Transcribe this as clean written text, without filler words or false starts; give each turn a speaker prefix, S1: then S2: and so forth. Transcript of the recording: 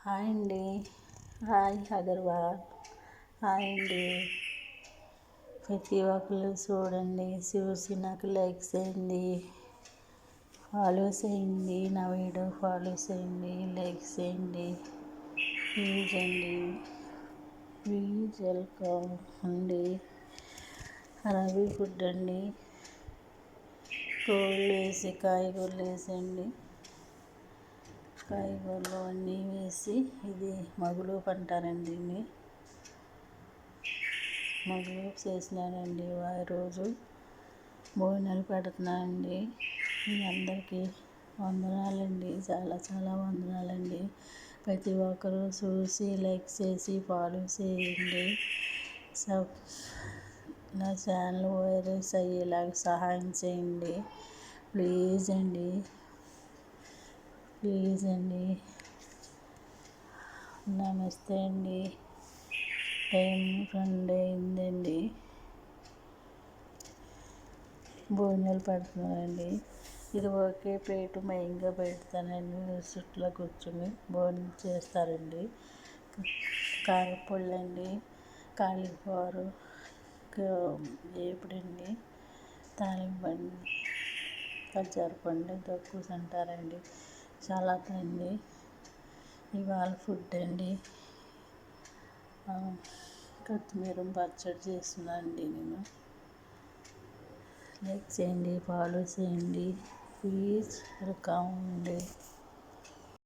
S1: Hi అండి. Hi Agarwal. Hi అండి. ప్రతి ఒక్కరు చూడండి, చూసి నాకు లైక్ చేయండి, ఫాలో చేయండి, నా వీడియో ఫాలో చేయండి, లైక్ చేయండి. ప్లీజ్ అండి, ప్లీజ్ వెల్కమ్ అండి. అరబీ ఫుడ్ అండి, కోళ్ళు వేసి కాయగూరలు వేసండి, కాయగూరలు అన్నీ వేసి ఇది మగులూపు అంటారండి. మగులూపు చేసినానండి. రోజు భోజనాలు పెడుతున్నానండి. మీ అందరికీ వందనాలండి, చాలా చాలా వందనాలండి. ప్రతి ఒక్కరు చూసి లైక్ చేసి ఫాలో చేయండి. నా ఛానల్ వైరస్ అయ్యేలాగా సహాయం చేయండి. ప్లీజ్ అండి, ప్లీజ్ అండి. నమస్తే అండి. టైం 2 అయిందండి. భోజనాలు పెడుతున్నానండి. ఇది ఒకే ప్లేటు మయంగా పెడతానండి. చుట్టూ కూర్చొని భోజనం చేస్తారండి. కారపొళ్ళండి, కాలీఫ్లవర్ వేపుడండి, తాలింపండి, ఖర్జూరపండు తక్కువ అంటారండి, సలాడ్ అండి. ఇవాళ ఫుడ్ అండి. కొత్తిమీర పచ్చడి చేస్తున్నానండి. నేను లైక్ చేయండి, ఫాలో చేయండి, ప్లీజ్ వెల్కమ్ అండి.